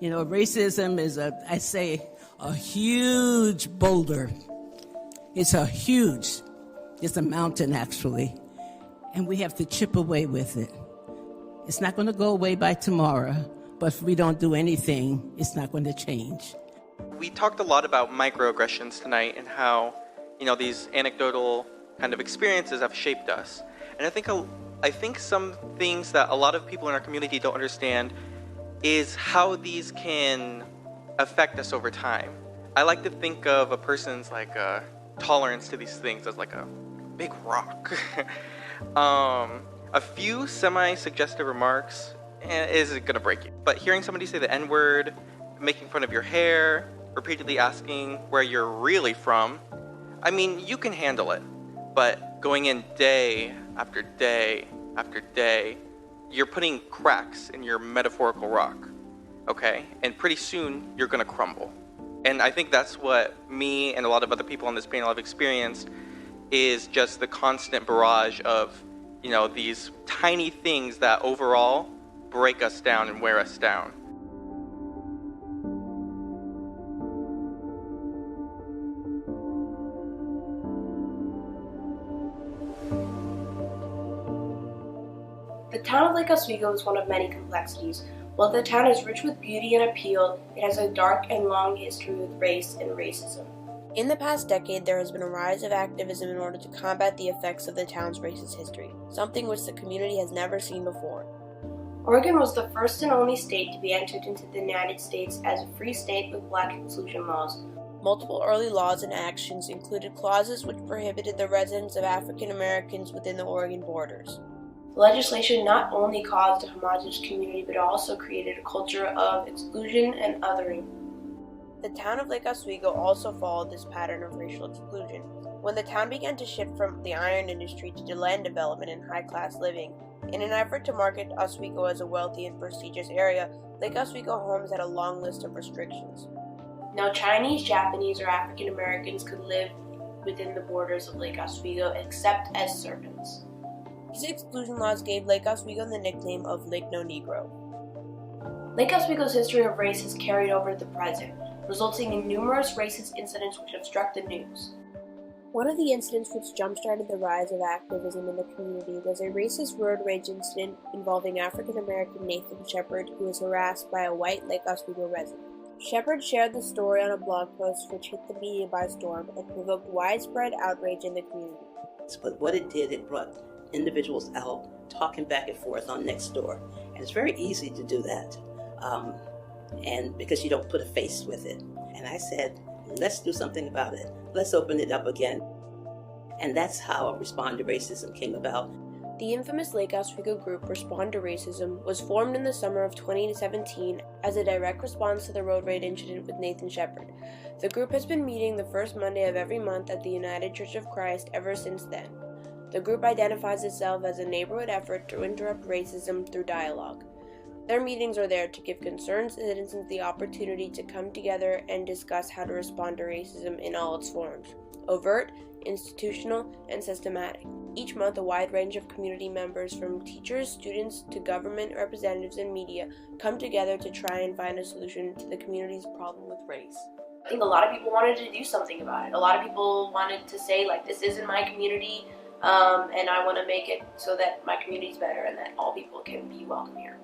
You know, racism is a huge boulder. It's a mountain actually. And we have to chip away with it. It's not going to go away by tomorrow, but if we don't do anything, it's not going to change. We talked a lot about microaggressions tonight and how, these anecdotal kind of experiences have shaped us. And I think some things that a lot of people in our community don't understand is how these can affect us over time. I like to think of a person's tolerance to these things as like a big rock. A few semi-suggestive remarks isn't gonna break you. But hearing somebody say the N-word, making fun of your hair, repeatedly asking where you're really from, I mean, you can handle it. But going in day after day after day, you're putting cracks in your metaphorical rock, okay? And pretty soon, you're gonna crumble. And I think that's what me and a lot of other people on this panel have experienced, is just the constant barrage of, these tiny things that overall break us down and wear us down. The town of Lake Oswego is one of many complexities. While the town is rich with beauty and appeal, it has a dark and long history with race and racism. In the past decade, there has been a rise of activism in order to combat the effects of the town's racist history, something which the community has never seen before. Oregon was the first and only state to be entered into the United States as a free state with black exclusion laws. Multiple early laws and actions included clauses which prohibited the residence of African Americans within the Oregon borders. The legislation not only caused a homogenous community, but also created a culture of exclusion and othering. The town of Lake Oswego also followed this pattern of racial exclusion. When the town began to shift from the iron industry to land development and high-class living, in an effort to market Oswego as a wealthy and prestigious area, Lake Oswego homes had a long list of restrictions. No Chinese, Japanese, or African Americans could live within the borders of Lake Oswego except as servants. These exclusion laws gave Lake Oswego the nickname of Lake No Negro. Lake Oswego's history of race has carried over to the present, resulting in numerous racist incidents which have struck the news. One of the incidents which jump-started the rise of activism in the community was a racist road rage incident involving African-American Nathan Shepard, who was harassed by a white Lake Oswego resident. Shepard shared the story on a blog post which hit the media by storm and provoked widespread outrage in the community. But what it did, it brought individuals out talking back and forth on Nextdoor. And it's very easy to do that, and because you don't put a face with it. And I said, let's do something about it. Let's open it up again. And that's how Respond to Racism came about. The infamous Lake Oswego group Respond to Racism was formed in the summer of 2017 as a direct response to the road rage incident with Nathan Shepard. The group has been meeting the first Monday of every month at the United Church of Christ ever since then. The group identifies itself as a neighborhood effort to interrupt racism through dialogue. Their meetings are there to give concerned citizens the opportunity to come together and discuss how to respond to racism in all its forms: overt, institutional, and systematic. Each month, a wide range of community members, from teachers, students, to government representatives and media, come together to try and find a solution to the community's problem with race. I think a lot of people wanted to do something about it. A lot of people wanted to say, this isn't my community, and I want to make it so that my community's better and that all people can be welcome here.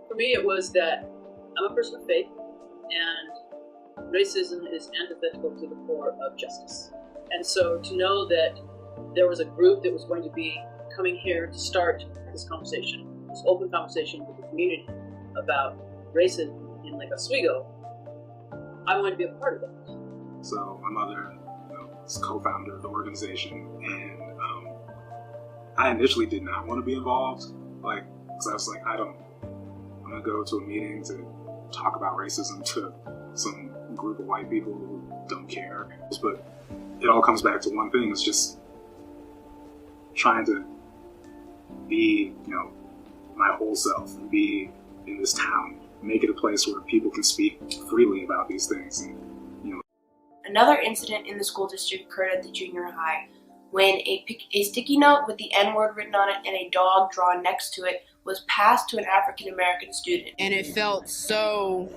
For me, it was that I'm a person of faith, and racism is antithetical to the core of justice. And so to know that there was a group that was going to be coming here to start this conversation, this open conversation with the community about racism in Lake Oswego, I wanted to be a part of that. So my mother is co-founder of the organization, and I initially did not want to be involved, because I was like, I'm gonna go to a meeting to talk about racism to some group of white people who don't care. But it all comes back to one thing: it's just trying to be, my whole self, and be in this town, make it a place where people can speak freely about these things. And, Another incident in the school district occurred at the junior high when a sticky note with the N-word written on it and a dog drawn next to it was passed to an African American student. And it felt so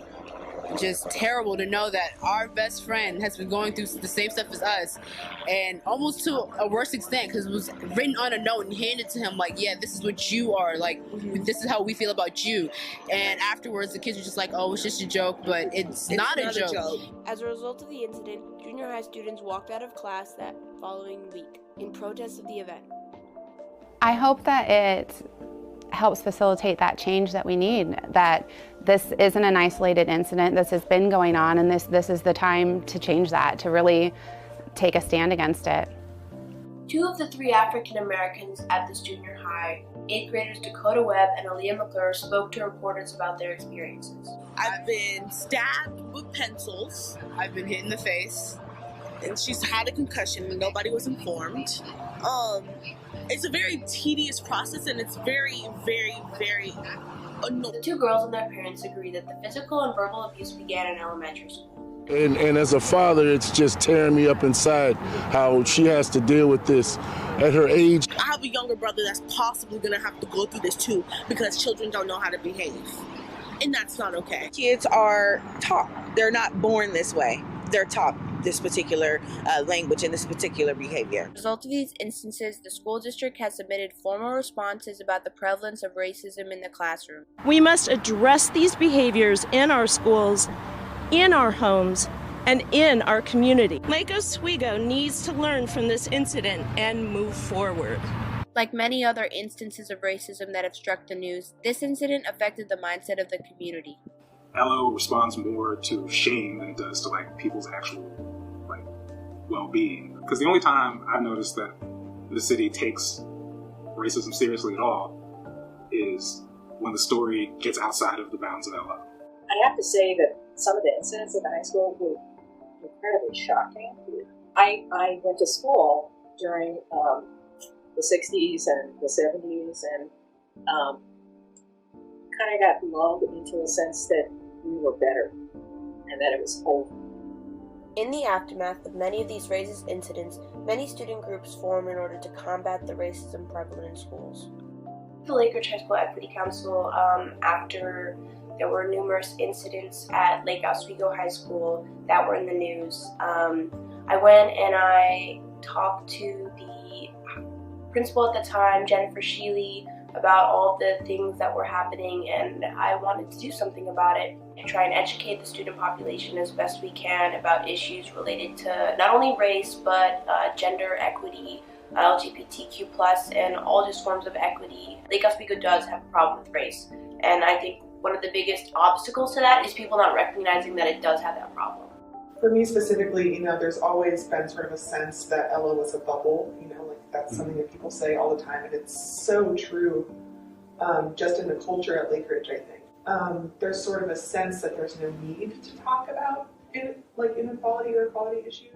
just terrible to know that our best friend has been going through the same stuff as us, and almost to a worse extent, because it was written on a note and handed to him like, yeah, this is what you are, like, this is how we feel about you. And afterwards the kids were just like, oh, it's just a joke, but it's not a joke. As a result of the incident, junior high students walked out of class that following week in protest of the event. I hope that it helps facilitate that change that we need, that this isn't an isolated incident. This has been going on, and this is the time to change that, to really take a stand against it. 2 of the 3 African Americans at this junior high, 8th graders Dakota Webb and Aaliyah McClure, spoke to reporters about their experiences. I've been stabbed with pencils. I've been hit in the face. And she's had a concussion and nobody was informed. It's a very tedious process, and it's very, very, very annoying. The 2 girls and their parents agree that the physical and verbal abuse began in elementary school. And as a father, it's just tearing me up inside how she has to deal with this at her age. I have a younger brother that's possibly going to have to go through this too, because children don't know how to behave. And that's not okay. Kids are taught. They're not born this way. They're taught this particular language and this particular behavior. As a result of these instances, the school district has submitted formal responses about the prevalence of racism in the classroom. We must address these behaviors in our schools, in our homes, and in our community. Lake Oswego needs to learn from this incident and move forward. Like many other instances of racism that have struck the news, this incident affected the mindset of the community. LO responds more to shame than it does to like people's actual like well-being. Because the only time I've noticed that the city takes racism seriously at all is when the story gets outside of the bounds of LO. I have to say that some of the incidents at the high school were incredibly shocking. I went to school during the 60s and the 70s, and kind of got lulled into a sense that we were better and that it was over. In the aftermath of many of these racist incidents, many student groups formed in order to combat the racism prevalent in schools. The Lake Ridge High School Equity Council, after there were numerous incidents at Lake Oswego High School that were in the news, I went and I talked to the principal at the time, Jennifer Sheely, about all the things that were happening, and I wanted to do something about it and try and educate the student population as best we can about issues related to not only race, but gender equity, LGBTQ+, and all just forms of equity. Lake Oswego does have a problem with race, and I think one of the biggest obstacles to that is people not recognizing that it does have that problem. For me specifically, there's always been sort of a sense that LO was a bubble, that's something that people say all the time, and it's so true, just in the culture at Lake Ridge, I think. There's sort of a sense that there's no need to talk about inequality or equality issues.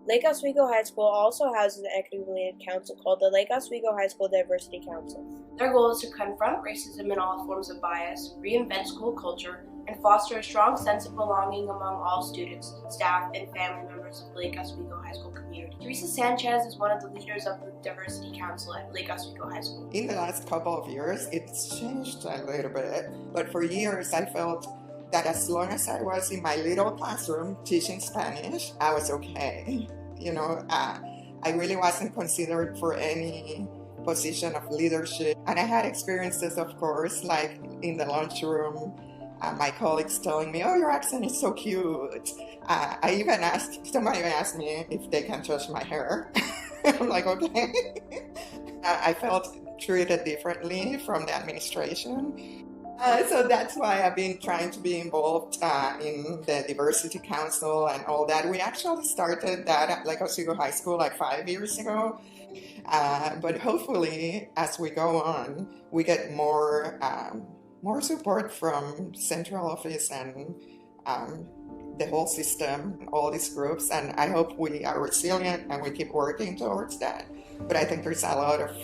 Lake Oswego High School also houses an equity-related council called the Lake Oswego High School Diversity Council. Their goal is to confront racism in all forms of bias, reinvent school culture, and foster a strong sense of belonging among all students, staff, and family members of Lake Oswego High School community. Teresa Sanchez is one of the leaders of the Diversity Council at Lake Oswego High School. In the last couple of years, it's changed a little bit, but for years I felt that as long as I was in my little classroom teaching Spanish, I was okay. I really wasn't considered for any position of leadership. And I had experiences, of course, like in the lunchroom, my colleagues telling me, oh, your accent is so cute. Somebody even asked me if they can touch my hair. I'm like, okay. I felt treated differently from the administration. So that's why I've been trying to be involved in the Diversity Council and all that. We actually started that at Lake Oswego High School like 5 years ago. But hopefully, as we go on, we get more support from central office and the whole system, all these groups. And I hope we are resilient and we keep working towards that. But I think there's a lot of,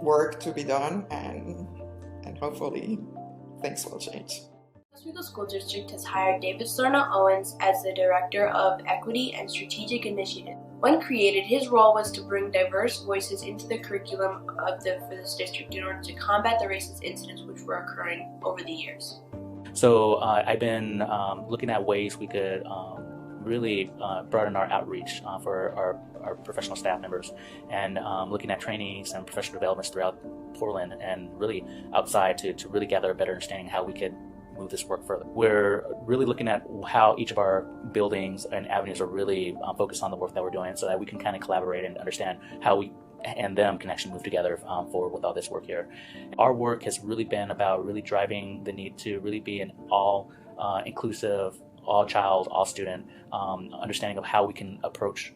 work to be done, and hopefully things will change. Oswego School District has hired David Serna Owens as the Director of Equity and Strategic Initiative. When created, his role was to bring diverse voices into the curriculum for this district in order to combat the racist incidents which were occurring over the years. So I've been looking at ways we could really broaden our outreach for our professional staff members, and looking at trainings and professional developments throughout Portland and really outside to really gather a better understanding how we could move this work further. We're really looking at how each of our buildings and avenues are really focused on the work that we're doing, so that we can kind of collaborate and understand how we and them can actually move together forward with all this work here. Our work has really been about really driving the need to really be an all inclusive, all child, all student understanding of how we can approach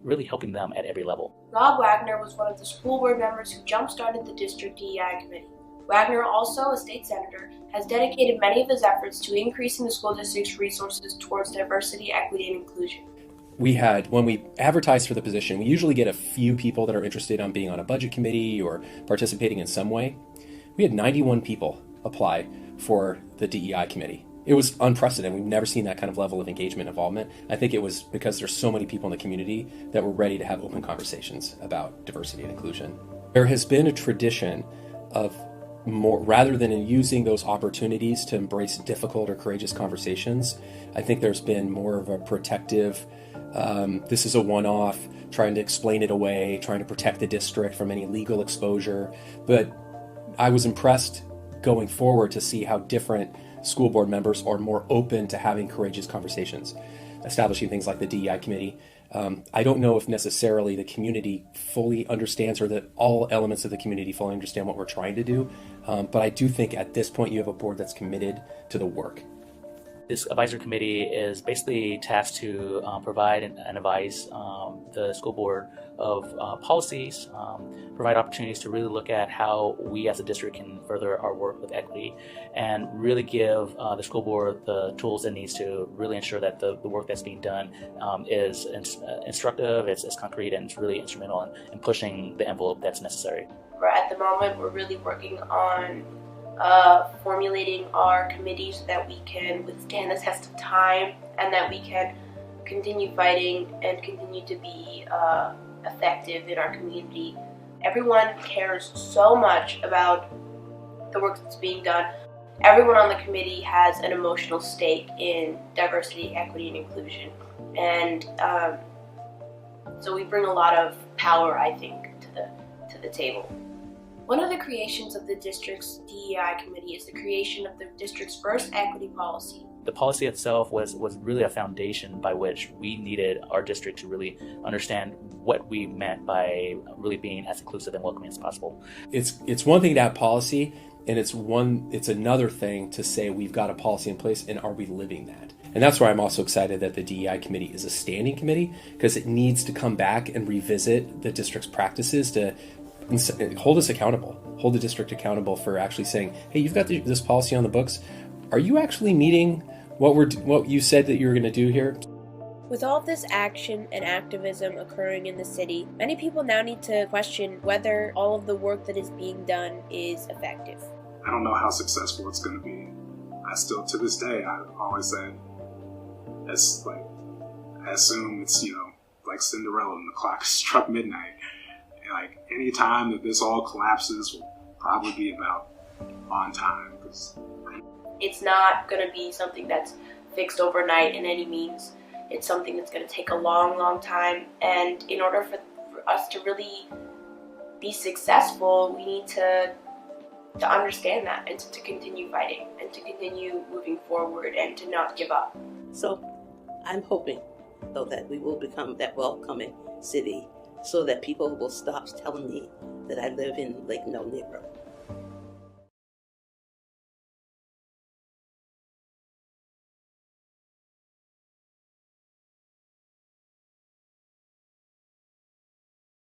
really helping them at every level. Rob Wagner was one of the school board members who jump-started the district DEI committee. Wagner, also a state senator, has dedicated many of his efforts to increasing the school district's resources towards diversity, equity, and inclusion. When we advertise for the position, we usually get a few people that are interested in being on a budget committee or participating in some way. We had 91 people apply for the DEI committee. It was unprecedented. We've never seen that kind of level of engagement and involvement. I think it was because there's so many people in the community that were ready to have open conversations about diversity and inclusion. There has been a tradition of more, rather than in using those opportunities to embrace difficult or courageous conversations, I think there's been more of a protective, this is a one-off, trying to explain it away, trying to protect the district from any legal exposure. But I was impressed going forward to see how different school board members are more open to having courageous conversations, establishing things like the DEI committee. I don't know if necessarily the community fully understands, or that all elements of the community fully understand what we're trying to do, but I do think at this point you have a board that's committed to the work. This advisory committee is basically tasked to provide and advise the school board of policies, provide opportunities to really look at how we as a district can further our work with equity, and really give the school board the tools it needs to really ensure that the work that's being done is instructive, it's concrete, and it's really instrumental in pushing the envelope that's necessary. At the moment, we're really working on formulating our committee so that we can withstand the test of time, and that we can continue fighting and continue to be effective in our community. Everyone cares so much about the work that's being done. Everyone on the committee has an emotional stake in diversity, equity, and inclusion. And so we bring a lot of power, I think, to the table. One of the creations of the district's DEI committee is the creation of the district's first equity policy. The policy itself was really a foundation by which we needed our district to really understand what we meant by really being as inclusive and welcoming as possible. It's one thing to have policy, and it's another thing to say we've got a policy in place, and are we living that? And that's why I'm also excited that the DEI committee is a standing committee, because it needs to come back and revisit the district's practices to hold us accountable, hold the district accountable for actually saying, hey, you've got this policy on the books. Are you actually meeting what you said that you were going to do here? With all of this action and activism occurring in the city, many people now need to question whether all of the work that is being done is effective. I don't know how successful it's going to be. I still, to this day, I always said, I assume it's, like Cinderella and the clock struck midnight. Like, any time that this all collapses will probably be about on time. It's not going to be something that's fixed overnight in any means. It's something that's going to take a long, long time. And in order for us to really be successful, we need to understand that, and to continue fighting, and to continue moving forward, and to not give up. So I'm hoping, though, that we will become that welcoming city, so that people will stop telling me that I live in Lake No Negro.